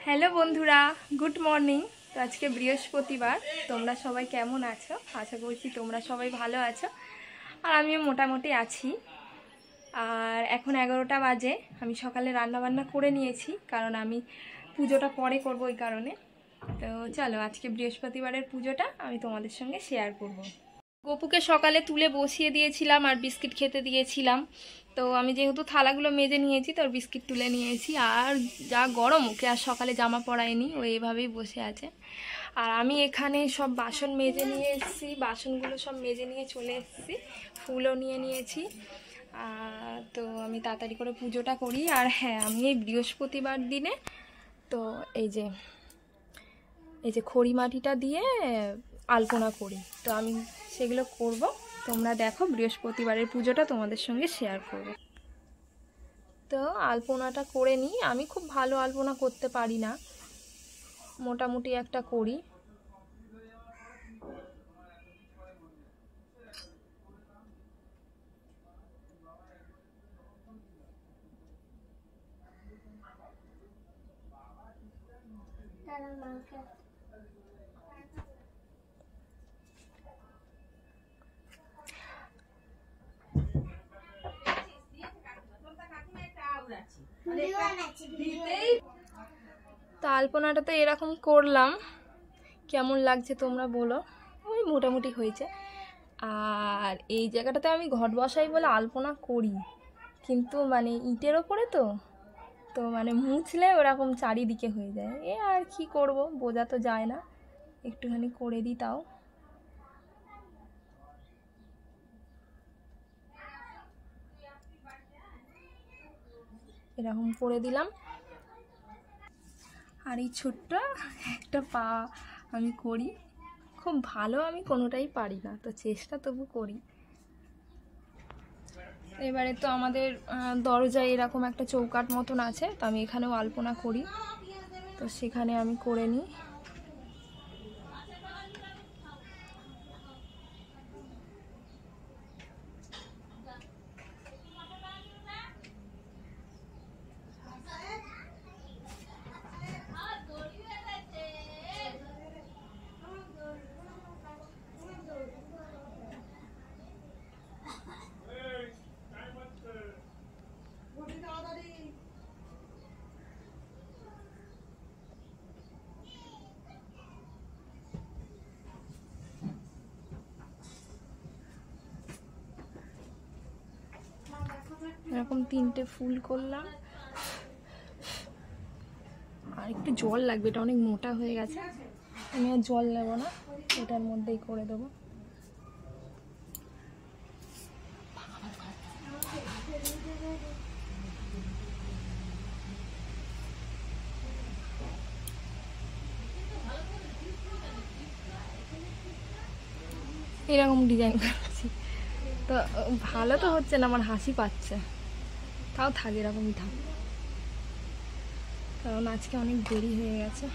Hello বন্ধুরা, good morning. তো আজকে বৃহস্পতিবার, তোমরা সবাই কেমন আছো? আশা করছি তোমরা সবাই ভালো আছো, আর আমিও মোটামুটি আছি। আর এখন 11টা বাজে। আমি সকালে রান্নাবান্না করে নিয়েছি, কারণ আমি পুজোটা পরে করব, ওই কারণে। তো চলো, আজকে বৃহস্পতিবারের পুজোটা আমি তোমাদের সঙ্গে শেয়ার করব। গপুকে সকালে তুলে বসিয়ে দিয়েছিলাম আর বিস্কিট খেতে দিয়েছিলাম। তো আমি যেহেতু থালাগুলো মেজে নিয়েছি, তো বিস্কিট তুলে নিয়েছি। আর যা গরম, ওকে আর সকালে জামা পরাইনি, ও এভাবেই বসে আছে। আর আমি এখানে সব বাসন মেজে নিয়ে এসেছি, বাসনগুলো সব মেজে নিয়ে চলে এসেছি, ফুলও নিয়ে নিয়েছি। তো আমি তাড়াতাড়ি করে পুজোটা করি। আর হ্যাঁ, আমি এই বৃহস্পতিবার দিনে তো এই যে খড়ি মাটিটা দিয়ে আলপনা করি, তো আমি সেগুলো করব। তোমরা দেখো, বৃহস্পতিবারের পুজোটা তোমাদের সঙ্গে শেয়ার করব। তো আলপনাটা করে নিই। আমি খুব ভালো আলপনা করতে পারি না, মোটামুটি একটা করি। তো আলপনাটা তো এরকম করলাম, কেমন লাগছে তোমরা বলো। ওই মোটামুটি হয়েছে। আর এই জায়গাটাতে আমি ঘট বসাই বলে আলপনা করি, কিন্তু মানে ইটের ওপরে তো তো মানে মুছলে ওরকম চারিদিকে হয়ে যায়। আর কি করব, বোঝা তো যায় না, একটুখানি করে দিই তাও। এরকম করে দিলাম। আর এই ছোট্ট একটা পা আমি করি, খুব ভালো আমি কোনোটাই পারি না, তো চেষ্টা তবু করি। এবারে তো আমাদের দরজায় এরকম একটা চৌকাঠ মতন আছে, তো আমি এখানেও আলপনা করি, তো সেখানে আমি করে নিই। এরকম 3টে ফুল করলাম। আর একটু জল লাগবে, এটা অনেক মোটা হয়ে গেছে, আমি আর জল নেব না, এটার মধ্যেই করে দেবো। এরকম ডিজাইন করছি, তো ভালো তো হচ্ছে না, আমার হাসি পাচ্ছে। তাও থাক, এরকমই থাক, কারণ আজকে অনেক দেরি হয়ে গেছে।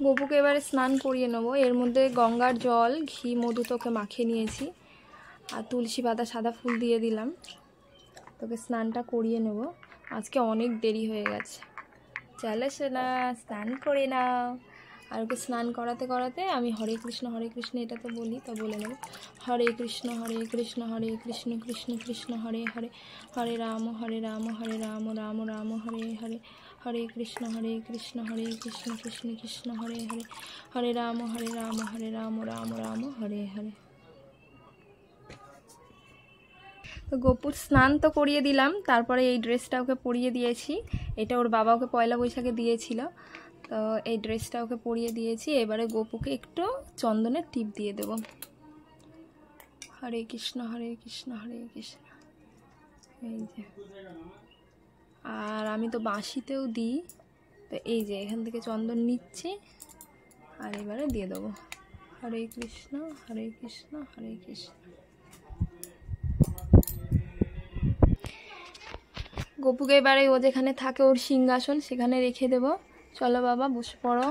গপুকে এবারে স্নান করিয়ে নেবো। এর মধ্যে গঙ্গার জল, ঘি, মধু তোকে মাখিয়ে নিয়েছি, আর তুলসী পাতা, সাদা ফুল দিয়ে দিলাম। তোকে স্নানটা করিয়ে নেব, আজকে অনেক দেরি হয়ে গেছে। চলো সোনা, স্নান করে নাও। আর ওকে স্নান করাতে করাতে আমি হরে কৃষ্ণ এটা তো বলি, তো বলে নেব। হরে কৃষ্ণ হরে কৃষ্ণ কৃষ্ণ কৃষ্ণ হরে হরে, হরে রাম হরে রাম রাম রাম হরে হরে, হরে কৃষ্ণ কৃষ্ণ কৃষ্ণ হরে হরে, হরে রাম রাম রাম হরে হরে। তো গপুর স্নান তো করিয়ে দিলাম, তারপরে এই ড্রেসটা ওকে পরিয়ে দিয়েছি। এটা ওর বাবা ওকে পয়লা বৈশাখে দিয়েছিল, তো এই ড্রেসটা ওকে পরিয়ে দিয়েছি। এবারে গপুকে একটু চন্দনের টিপ দিয়ে দেব। হরে কৃষ্ণ কৃষ্ণ এই যে। আর আমি তো বাঁশিতেও দিই, তো এই যে এখান থেকে চন্দন নিচ্ছি, আর এবারে দিয়ে দেবো। হরে কৃষ্ণ হরে কৃষ্ণ হরে কৃষ্ণ। গপুকে এবারে ও যেখানে থাকে ওর সিংহাসন সেখানে রেখে দেব। চলো বাবা বসে পড়ো।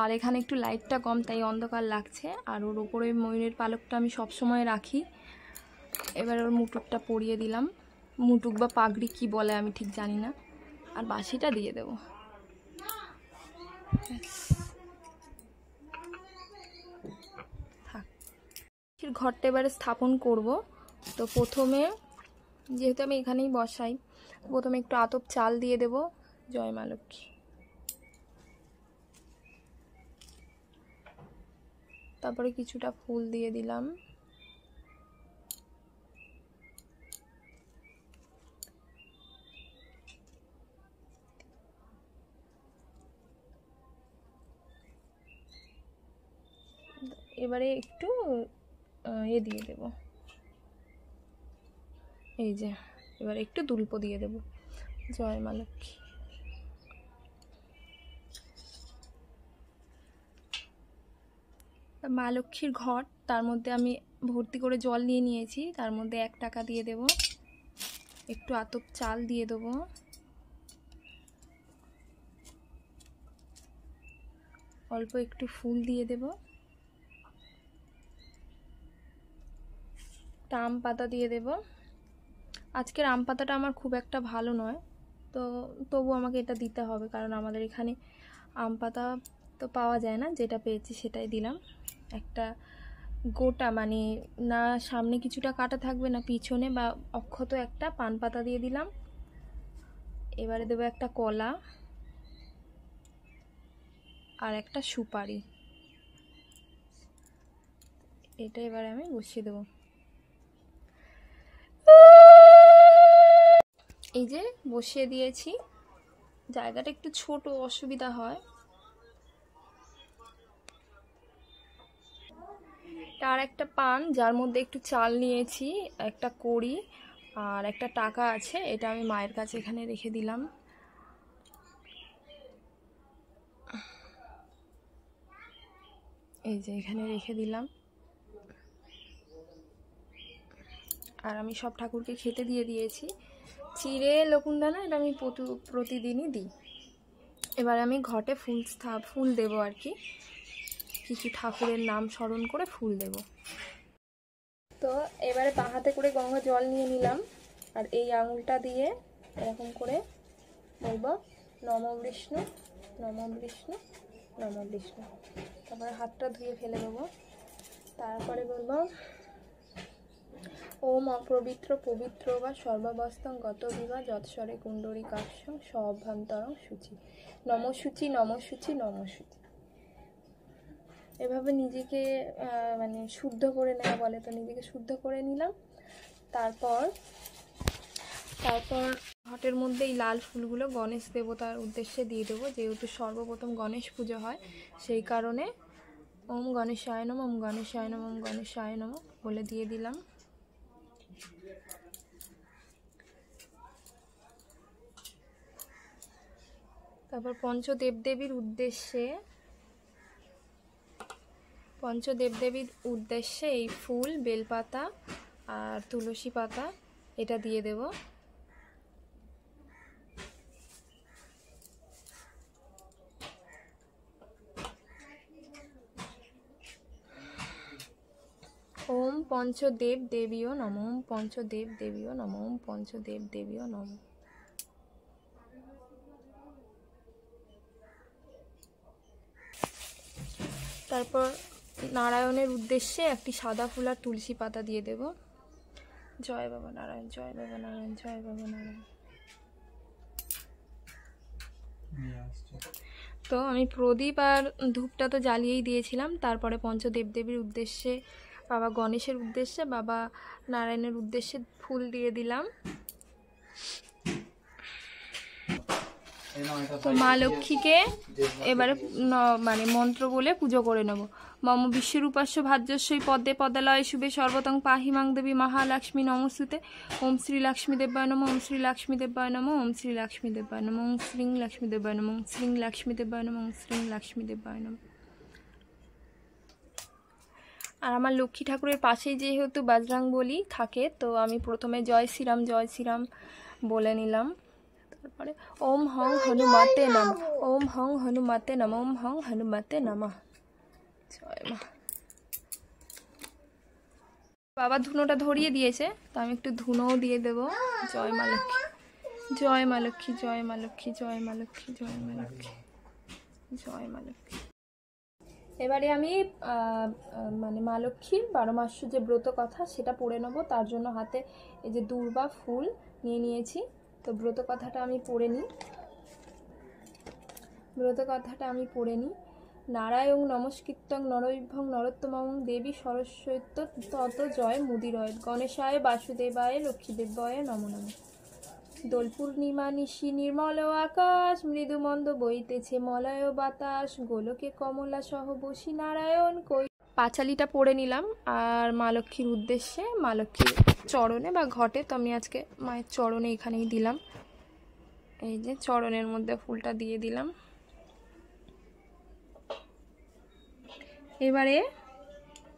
আর এখানে একটু লাইটটা কম তাই অন্ধকার লাগছে। আর ওর ওপরে ময়ূরের পালকটা আমি সব সময় রাখি। এবার ওর মুটুকটা পরিয়ে দিলাম, মুটুক বা পাগড়ি কি বলে আমি ঠিক জানি না। আর বাঁশিটা দিয়ে দেব। থাক, ঘরটা এবারে স্থাপন করব। তো প্রথমে যেহেতু আমি এখানেই বসাই, প্রথমে একটু আতপ চাল দিয়ে দেব। জয় মা লক্ষ্মী। তারপরে কিছুটা ফুল দিয়ে দিলাম। এবারে একটু দিয়ে দেব, এই যে এবার একটু দুল্প দিয়ে দেব। জয় মা লক্ষ্মী। মা লক্ষ্মীর ঘট, তার মধ্যে আমি ভর্তি করে জল নিয়ে নিয়েছি। তার মধ্যে 1 টাকা দিয়ে দেব, একটু আতপ চাল দিয়ে দেবো, অল্প একটু ফুল দিয়ে দেব, আম পাতা দিয়ে দেব। আজকের আম পাতাটা আমার খুব একটা ভালো নয়, তো তবু আমাকে এটা দিতে হবে, কারণ আমাদের এখানে আম পাতা তো পাওয়া যায় না। যেটা পেয়েছি সেটাই দিলাম। একটা গোটা মানে না সামনে কিছুটা কাটা থাকবে না পিছনে, বা অক্ষত একটা পান পাতা দিয়ে দিলাম। এবারে দেবো একটা কলা আর একটা সুপারি। এটা এবারে আমি বসিয়ে দেবো। এই যে বসিয়ে দিয়েছি। জায়গাটা একটু ছোট, অসুবিধা হয়। আর একটা পান, যার মধ্যে একটু চাল নিয়েছি, একটা কড়ি আর একটা টাকা আছে। এটা আমি মায়ের কাছে এখানে রেখে দিলাম। এই যে এখানে রেখে দিলাম। আর আমি সব ঠাকুরকে খেতে দিয়ে দিয়েছি। চিড়ে লকুনদানা এটা আমি প্রতিদিনই দিই। এবার আমি ঘটে ফুল দেব আর কি, কিছু ঠাকুরের নাম স্মরণ করে ফুল দেব। তো এবারে বাঁ হাতে করে গঙ্গা জল নিয়ে নিলাম। আর এই আঙুলটা দিয়ে এরকম করে বলবো নম বিষ্ণু নম বিষ্ণু নম বিষ্ণু। তারপরে হাতটা ধুয়ে ফেলে দেবো। তারপরে বলবো ওম অপবিত্র পবিত্র বা সর্বাবস্থং গত বিবা যৎস্বরে কুণ্ডরী কাক্ষং সভ্যন্তরং সূচি নম সূচি নম সূচি নম সূচি। এভাবে নিজেকে মানে শুদ্ধ করে নেওয়া বলে, তো নিজেকে শুদ্ধ করে নিলাম। তারপর ঘটের মধ্যে এই লাল ফুলগুলো গণেশ দেবতার উদ্দেশ্যে দিয়ে দেবো। যেহেতু সর্বপ্রথম গণেশ পুজো হয়, সেই কারণে ওম গণেশায় নমঃ ওম গণেশায় নমঃ ওম গণেশায় নমঃ বলে দিয়ে দিলাম। তারপর পঞ্চদেবদেবীর উদ্দেশ্যে এই ফুল, বেলপাতা আর তুলসী পাতা এটা দিয়ে দেব। ওম পঞ্চদেব দেবীও নমঃ ওম পঞ্চদেব দেবীও নমঃ ওম পঞ্চদেব দেবীও নমঃ। তারপর নারায়ণের উদ্দেশ্যে একটি সাদা ফুল আর তুলসী পাতা দিয়ে দেব। জয় বাবা নারায়ণ, জয় বাবা নারায়ণ, জয় বাবা নারায়ণ। তো আমি প্রদীপ আর ধূপটা তো জ্বালিয়েই দিয়েছিলাম। তারপরে পঞ্চদেবদেবীর উদ্দেশ্যে, বাবা গণেশের উদ্দেশ্যে, বাবা নারায়ণের উদ্দেশ্যে ফুল দিয়ে দিলাম। তো মা লক্ষ্মীকে এবারে মানে মন্ত্র বলে পুজো করে নেব। মম বিশ্বরূপাস্য ভাজ্যস্যই পদ্মে পদালয় শুভে সর্বতং পাহি মাং দেবী মহালক্ষ্মী নমস্তুতে। ওম শ্রী লক্ষ্মী দেবায় নমঃ ওম শ্রী লক্ষ্মী দেবায় নমঃ ওম শ্রী লক্ষ্মী দেবায় নমঃ ওম শ্রীং লক্ষ্মী দেবায় নমঃ ওম শ্রীং লক্ষ্মী দেবায় নমঃ ওম শ্রীং লক্ষ্মী দেবায় নমঃ। আর আমার লক্ষ্মী ঠাকুরের পাশেই যেহেতু বজরংবলী থাকে, তো আমি প্রথমে জয় শ্রীরাম বলে নিলাম। তারপরে ওম হং হনুমতে নমঃ, ওম হং হনুমতে নমঃ, ওম হং হনুমতে নমঃ। জয় মা। বাবা ধুনোটা ধরিয়ে দিয়েছে, তো আমি একটু ধুনোও দিয়ে দেবো। জয় মা লক্ষ্মী, জয় মা লক্ষ্মী, জয় মা লক্ষ্মী, জয় মা লক্ষ্মী, জয় মা লক্ষ্মী, জয় মা লক্ষ্মী। এবারে আমি মানে মা লক্ষ্মীর 12 মাস্য যে ব্রত কথা সেটা পড়ে নেবো। তার জন্য হাতে এই যে দূর্বা ফুল নিয়ে নিয়েছি। তো ব্রত কথাটা আমি পড়ে নিই। নারায়ণ নমস্কৃত্যং নরবিভ্যং নরোত্তমং দেবী সরস্বতী তত জয় মুদিরয় গণেশায় বাসুদেবায় লক্ষ্মীদেবায় নমো নমঃ। দোল পূর্ণিমা নিশি নির্মল আকাশ, মৃদু মন্দ বইতেছে মলয় বাতাস, গোলকে কমলা সহ বসি নারায়ণ কই। পাঁচালিটা পড়ে নিলাম। আর মা লক্ষ্মীর উদ্দেশ্যে, মা লক্ষ্মীর চরণে বা ঘটে, তো আমি আজকে মায়ের চরণে এখানেই দিলাম। এই যে চরণের মধ্যে ফুলটা দিয়ে দিলাম।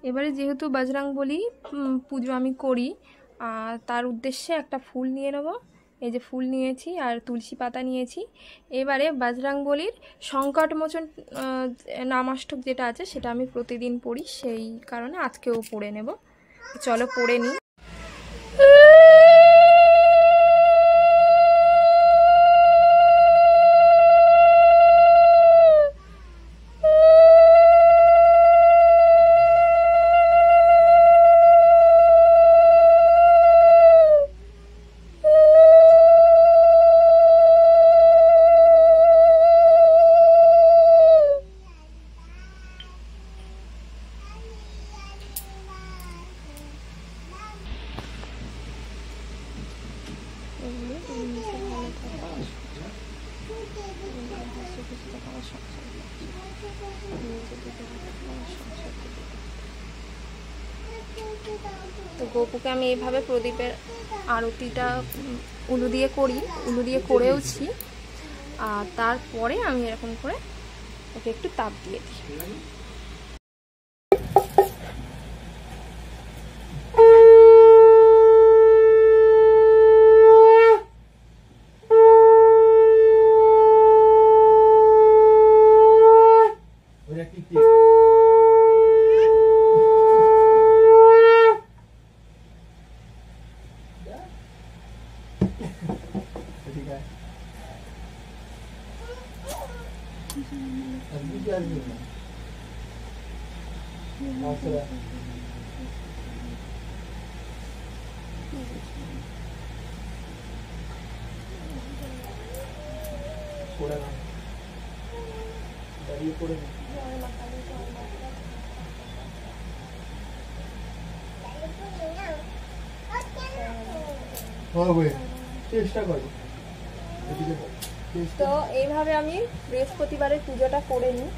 এবারে যেহেতু বজরংবলী পুজো আমি করি, তার উদ্দেশ্যে একটা ফুল নিয়ে নেব। এই যে ফুল নিয়েছি আর তুলসী পাতা নিয়েছি। এবারে বজরংবলীর সংকটমোচন নামাষ্টক যেটা আছে সেটা আমি প্রতিদিন পড়ি, সেই কারণে আজকেও পড়ে নেব। চলো পড়ে নিই। তো গোপুকে আমি এইভাবে প্রদীপের আরতিটা উলু দিয়ে করেওছি। আর তারপরে আমি এরকম করে ওকে একটু তাপ দিয়ে দিই। তো এইভাবে আমি বৃহস্পতিবারের পুজোটা করে নিই।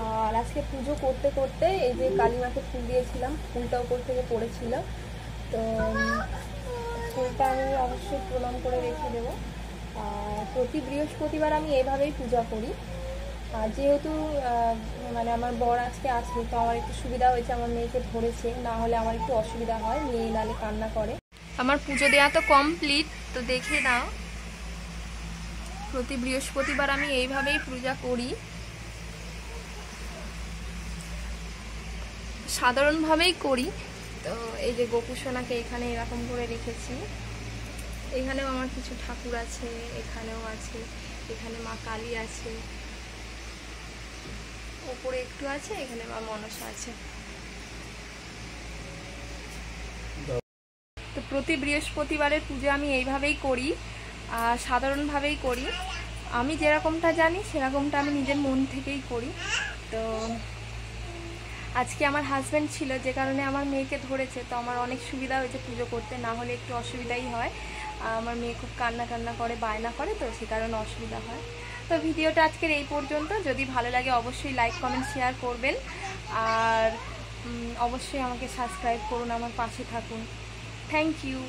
আর আজকে পুজো করতে করতে এই যে কালীমাকে ফুল দিয়েছিলাম, ফুলটা উপর থেকে পড়েছিল, তো ফুলটা আমি অবশ্যই প্রণাম করে রেখে দেবো। আর প্রতি বৃহস্পতিবার আমি এইভাবেই পূজা করি। আর যেহেতু মানে আমার বর আজকে আছে, তো আমার একটু সুবিধা হয়েছে, আমার মেয়েকে ধরেছে, না হলে আমার একটু অসুবিধা হয়, মেয়ে নালে কান্না করে। আমার পুজো দেওয়া তো কমপ্লিট, তো দেখে নাও। প্রতি বৃহস্পতিবার আমি এইভাবেই পূজা করি, সাধারণভাবেই করি। তো এই যে গোপুসোনাকে এখানে এরকম করে রেখেছি। এখানেও আমার কিছু ঠাকুর আছে, এখানেও আছে, এখানে মা কালী আছে, ওপরে একটু আছে, এখানে মা মনসা আছে। তো প্রতি বৃহস্পতিবারের পুজো আমি এইভাবেই করি, আর সাধারণভাবেই করি। আমি যেরকমটা জানি সেরকমটা আমি নিজের মন থেকেই করি। তো আজকে আমার হাজব্যান্ড ছিল, যে কারণে আমার মেয়েকে ধরেছে, তো আমার অনেক সুবিধা হয়েছে পুজো করতে, না হলে একটু অসুবিধাই হয়। আমার মেয়ে খুব কান্না করে, বায়না করে, তো সে কারণে অসুবিধা হয়। তো ভিডিওটা আজকের এই পর্যন্ত। যদি ভালো লাগে অবশ্যই লাইক কমেন্ট শেয়ার করবেন, আর অবশ্যই আমাকে সাবস্ক্রাইব করুন, আমার পাশে থাকুন। Thank you.